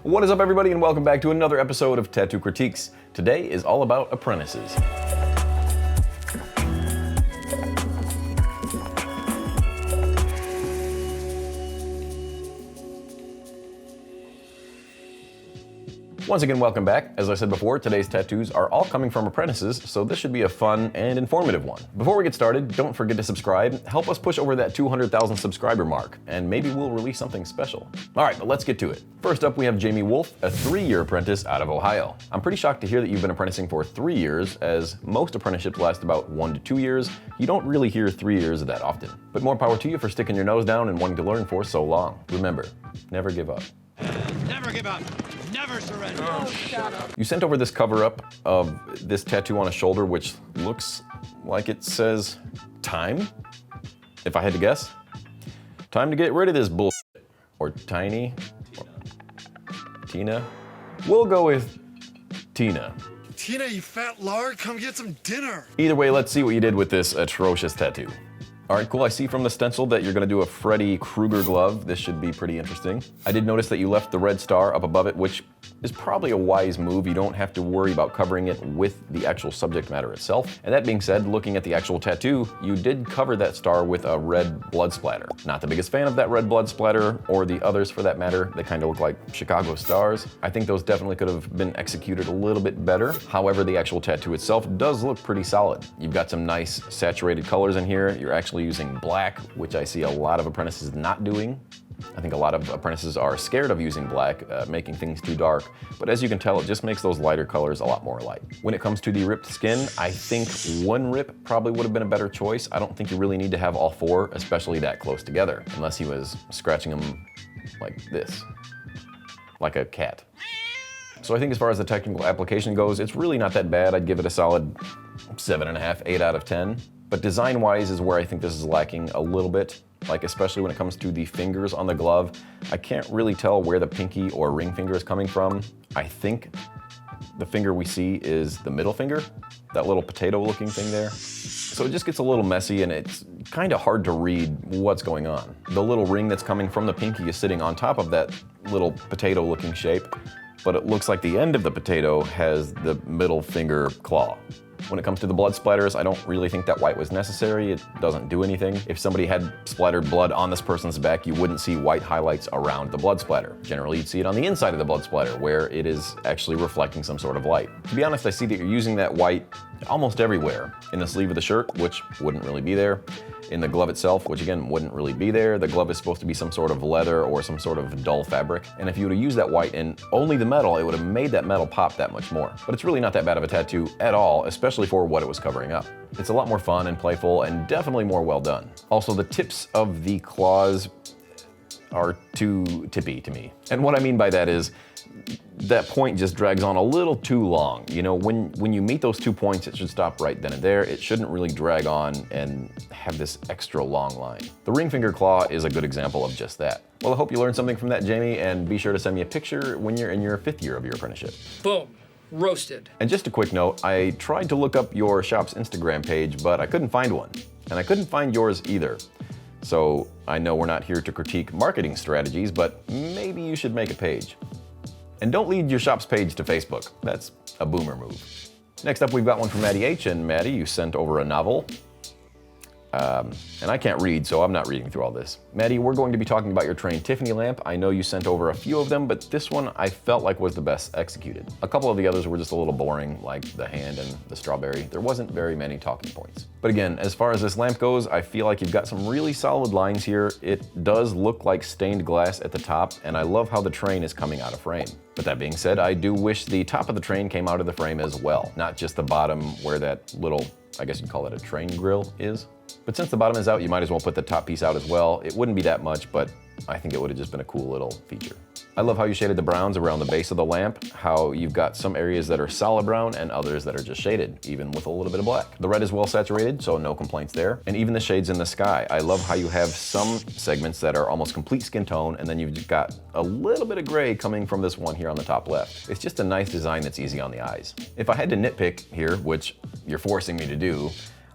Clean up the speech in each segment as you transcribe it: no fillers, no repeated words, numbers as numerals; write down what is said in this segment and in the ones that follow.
What is up, everybody, and welcome back to another episode of Tattoo Critiques. Today is all about apprentices. Once again, welcome back. As I said before, today's tattoos are all coming from apprentices, so this should be a fun and informative one. Before we get started, don't forget to subscribe. Help us push over that 200,000 subscriber mark, and maybe we'll release something special. All right, but let's get to it. First up, we have Jamie Wolf, a 3-year apprentice out of Ohio. I'm pretty shocked to hear that you've been apprenticing for 3 years, as most apprenticeships last about 1 to 2 years. You don't really hear 3 years that often. But more power to you for sticking your nose down and wanting to learn for so long. Remember, never give up. Never give up. Never surrender. Oh, shut up. You sent over this cover-up of this tattoo on a shoulder, which looks like it says time, if I had to guess. Time to get rid of this bullshit. Or Tiny. Or Tina. We'll go with Tina. Tina, you fat lard, come get some dinner. Either way, let's see what you did with this atrocious tattoo. All right, cool. I see from the stencil that you're gonna do a Freddy Krueger glove. This should be pretty interesting. I did notice that you left the red star up above it, which is probably a wise move. You don't have to worry about covering it with the actual subject matter itself. And that being said, looking at the actual tattoo, you did cover that star with a red blood splatter. Not the biggest fan of that red blood splatter, or the others for that matter. They kind of look like Chicago stars. I think those definitely could have been executed a little bit better. However, the actual tattoo itself does look pretty solid. You've got some nice saturated colors in here. You're actually using black, which I see a lot of apprentices not doing. I think a lot of apprentices are scared of using black, making things too dark, but as you can tell, it just makes those lighter colors a lot more light. When it comes to the ripped skin, I think one rip probably would have been a better choice. I don't think you really need to have all 4, especially that close together, unless he was scratching them like this, like a cat. So I think as far as the technical application goes, it's really not that bad. I'd give it a solid 7.5, 8 out of 10. But design-wise is where I think this is lacking a little bit, like especially when it comes to the fingers on the glove. I can't really tell where the pinky or ring finger is coming from. I think the finger we see is the middle finger, that little potato-looking thing there. So it just gets a little messy, and it's kind of hard to read what's going on. The little ring that's coming from the pinky is sitting on top of that little potato-looking shape, but it looks like the end of the potato has the middle finger claw. When it comes to the blood splatters, I don't really think that white was necessary. It doesn't do anything. If somebody had splattered blood on this person's back, you wouldn't see white highlights around the blood splatter. Generally, you'd see it on the inside of the blood splatter, where it is actually reflecting some sort of light. To be honest, I see that you're using that white almost everywhere. In the sleeve of the shirt, which wouldn't really be there. In the glove itself, which again wouldn't really be there. The glove is supposed to be some sort of leather or some sort of dull fabric. And if you would have used that white in only the metal, it would have made that metal pop that much more. But it's really not that bad of a tattoo at all, especially for what it was covering up. It's a lot more fun and playful and definitely more well done. Also, the tips of the claws are too tippy to me. And what I mean by that is, that point just drags on a little too long. You know, when you meet those 2 points, it should stop right then and there. It shouldn't really drag on and have this extra long line. The ring finger claw is a good example of just that. Well, I hope you learned something from that, Jamie, and be sure to send me a picture when you're in your 5th year of your apprenticeship. Boom. Roasted. And just a quick note, I tried to look up your shop's Instagram page, but I couldn't find one. And I couldn't find yours either. So I know we're not here to critique marketing strategies, but maybe you should make a page. And don't lead your shop's page to Facebook. That's a boomer move. Next up, we've got one from Maddie H, and Maddie, you sent over a novel. And I can't read, so I'm not reading through all this. Maddie, we're going to be talking about your train Tiffany lamp. I know you sent over a few of them, but this one I felt like was the best executed. A couple of the others were just a little boring, like the hand and the strawberry. There wasn't very many talking points. But again, as far as this lamp goes, I feel like you've got some really solid lines here. It does look like stained glass at the top, and I love how the train is coming out of frame. But that being said, I do wish the top of the train came out of the frame as well, not just the bottom where that little, I guess you'd call it a train grill is. But since the bottom is out, you might as well put the top piece out as well. It wouldn't be that much, but I think it would have just been a cool little feature. I love how you shaded the browns around the base of the lamp, how you've got some areas that are solid brown and others that are just shaded, even with a little bit of black. The red is well saturated, so no complaints there. And even the shades in the sky. I love how you have some segments that are almost complete skin tone, and then you've got a little bit of gray coming from this one here on the top left. It's just a nice design that's easy on the eyes. If I had to nitpick here, which you're forcing me to do,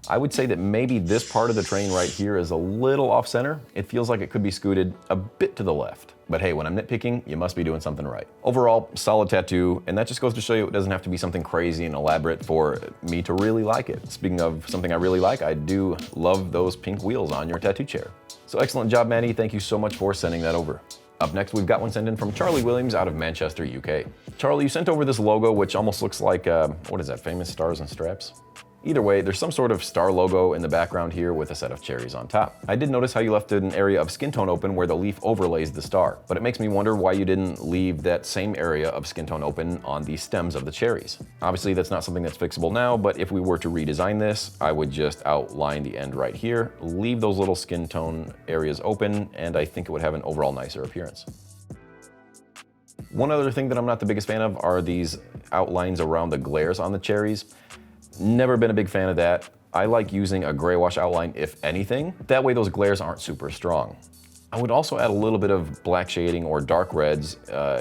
I would say that maybe this part of the train right here is a little off center. It feels like it could be scooted a bit to the left. But hey, when I'm nitpicking, you must be doing something right. Overall, solid tattoo, and that just goes to show you it doesn't have to be something crazy and elaborate for me to really like it. Speaking of something I really like, I do love those pink wheels on your tattoo chair. So excellent job, Maddie. Thank you so much for sending that over. Up next, we've got one sent in from Charlie Williams out of Manchester, UK. Charlie, you sent over this logo, which almost looks like, what is that, famous stars and straps? Either way, there's some sort of star logo in the background here with a set of cherries on top. I did notice how you left an area of skin tone open where the leaf overlays the star, but it makes me wonder why you didn't leave that same area of skin tone open on the stems of the cherries. Obviously, that's not something that's fixable now, but if we were to redesign this, I would just outline the end right here, leave those little skin tone areas open, and I think it would have an overall nicer appearance. One other thing that I'm not the biggest fan of are these outlines around the glares on the cherries. Never been a big fan of that. I like using a gray wash outline if anything. That way those glares aren't super strong. I would also add a little bit of black shading or dark reds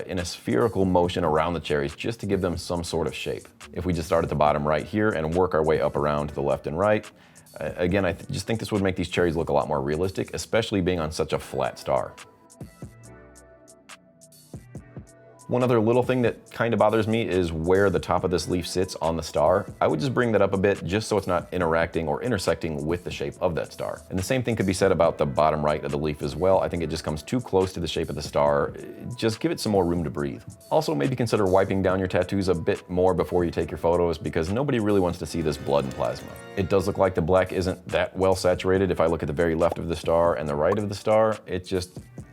in a spherical motion around the cherries just to give them some sort of shape. If we just start at the bottom right here and work our way up around to the left and right, again, I just think this would make these cherries look a lot more realistic, especially being on such a flat star. One other little thing that kind of bothers me is where the top of this leaf sits on the star. I would just bring that up a bit just so it's not interacting or intersecting with the shape of that star. And the same thing could be said about the bottom right of the leaf as well. I think it just comes too close to the shape of the star. Just give it some more room to breathe. Also, maybe consider wiping down your tattoos a bit more before you take your photos because nobody really wants to see this blood and plasma. It does look like the black isn't that well saturated. If I look at the very left of the star and the right of the star,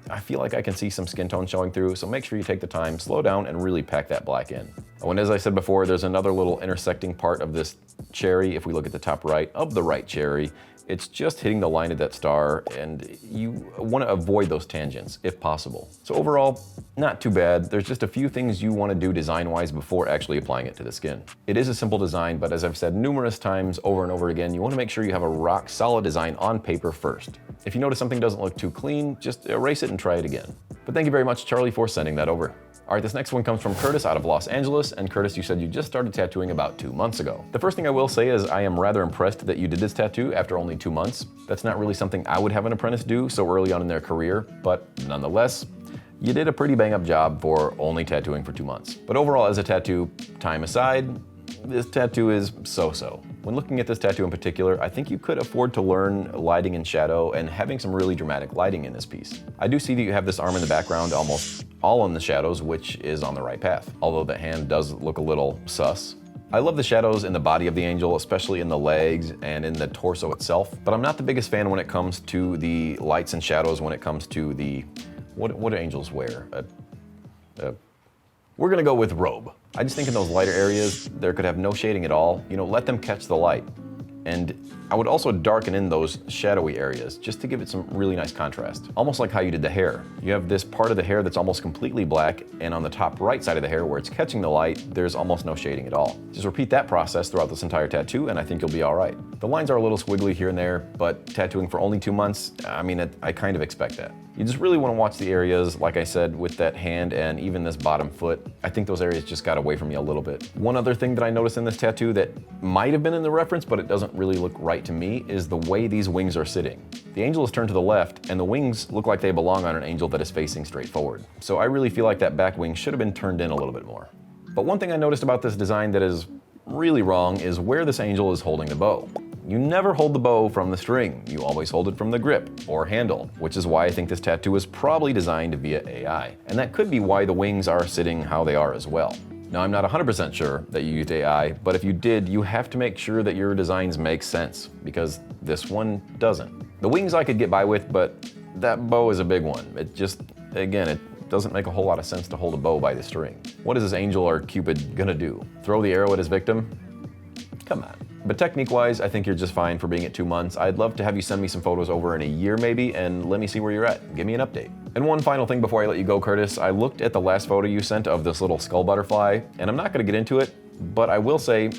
I feel like I can see some skin tone showing through, so make sure you take the time, slow down, and really pack that black in. Oh, and as I said before, there's another little intersecting part of this cherry. If we look at the top right of the right cherry, it's just hitting the line of that star, and you want to avoid those tangents if possible. So overall, not too bad. There's just a few things you want to do design-wise before actually applying it to the skin. It is a simple design, but as I've said numerous times over and over again, you want to make sure you have a rock-solid design on paper first. If you notice something doesn't look too clean, just erase it and try it again. But thank you very much, Charlie, for sending that over. All right, this next one comes from Curtis out of Los Angeles, and Curtis, you said you just started tattooing about 2 months ago. The first thing I will say is I am rather impressed that you did this tattoo after only 2 months. That's not really something I would have an apprentice do so early on in their career, but nonetheless, you did a pretty bang-up job for only tattooing for 2 months. But overall, as a tattoo, time aside, this tattoo is so-so. When looking at this tattoo in particular, I think you could afford to learn lighting and shadow and having some really dramatic lighting in this piece. I do see that you have this arm in the background almost all in the shadows, which is on the right path, although the hand does look a little sus. I love the shadows in the body of the angel, especially in the legs and in the torso itself, but I'm not the biggest fan when it comes to the lights and shadows when it comes to the, what do angels wear? We're gonna go with robe. I just think in those lighter areas, there could have no shading at all. Let them catch the light. And I would also darken in those shadowy areas just to give it some really nice contrast. Almost like how you did the hair. You have this part of the hair that's almost completely black, and on the top right side of the hair where it's catching the light, there's almost no shading at all. Just repeat that process throughout this entire tattoo, and I think you'll be all right. The lines are a little squiggly here and there, but tattooing for only 2 months, I kind of expect that. You just really want to watch the areas, like I said, with that hand and even this bottom foot. I think those areas just got away from you a little bit. One other thing that I noticed in this tattoo that might have been in the reference, but it doesn't really look right to me, is the way these wings are sitting. The angel is turned to the left, and the wings look like they belong on an angel that is facing straight forward. So I really feel like that back wing should have been turned in a little bit more. But one thing I noticed about this design that is really wrong is where this angel is holding the bow. You never hold the bow from the string. You always hold it from the grip or handle, which is why I think this tattoo was probably designed via AI. And that could be why the wings are sitting how they are as well. Now, I'm not 100% sure that you used AI, but if you did, you have to make sure that your designs make sense, because this one doesn't. The wings I could get by with, but that bow is a big one. It just, again, it doesn't make a whole lot of sense to hold a bow by the string. What is this angel or Cupid gonna do? Throw the arrow at his victim? Come on. But technique-wise, I think you're just fine for being at 2 months. I'd love to have you send me some photos over in a year maybe, and let me see where you're at. Give me an update. And one final thing before I let you go, Curtis, I looked at the last photo you sent of this little skull butterfly, and I'm not gonna get into it, but I will say,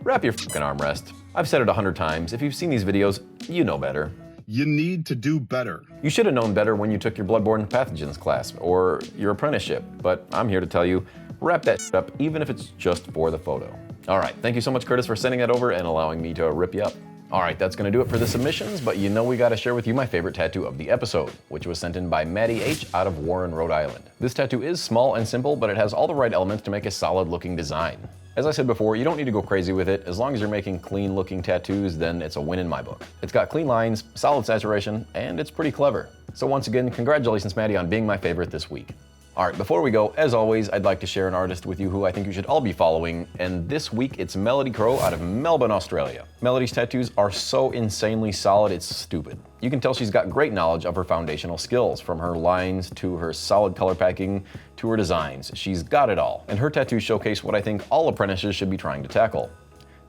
wrap your fucking armrest. I've said it 100 times. If you've seen these videos, you know better. You need to do better. You should have known better when you took your bloodborne pathogens class or your apprenticeship, but I'm here to tell you, wrap that shit up even if it's just for the photo. All right, thank you so much, Curtis, for sending that over and allowing me to rip you up. All right, that's gonna do it for the submissions, but you know we gotta share with you my favorite tattoo of the episode, which was sent in by Maddie H out of Warren, Rhode Island. This tattoo is small and simple, but it has all the right elements to make a solid looking design. As I said before, you don't need to go crazy with it. As long as you're making clean looking tattoos, then it's a win in my book. It's got clean lines, solid saturation, and it's pretty clever. So once again, congratulations Maddie on being my favorite this week. All right, before we go, as always, I'd like to share an artist with you who I think you should all be following, and this week it's Melody Crow out of Melbourne, Australia. Melody's tattoos are so insanely solid, it's stupid. You can tell she's got great knowledge of her foundational skills, from her lines to her solid color packing to her designs. She's got it all, and her tattoos showcase what I think all apprentices should be trying to tackle.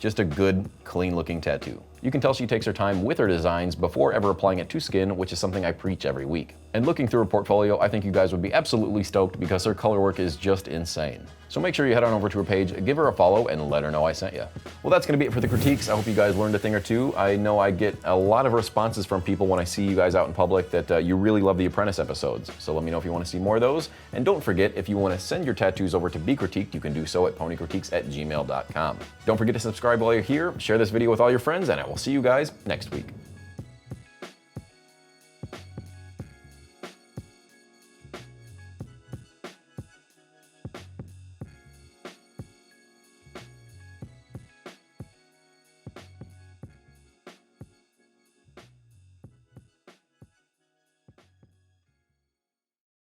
Just a good, clean-looking tattoo. You can tell she takes her time with her designs before ever applying it to skin, which is something I preach every week. And looking through her portfolio, I think you guys would be absolutely stoked because her color work is just insane. So make sure you head on over to her page, give her a follow, and let her know I sent you. Well, that's gonna be it for the critiques. I hope you guys learned a thing or two. I know I get a lot of responses from people when I see you guys out in public that you really love the Apprentice episodes. So let me know if you wanna see more of those. And don't forget, if you wanna send your tattoos over to be critiqued, you can do so at ponycritiques@gmail.com. Don't forget to subscribe while you're here, share this video with all your friends, and I will see you guys next week.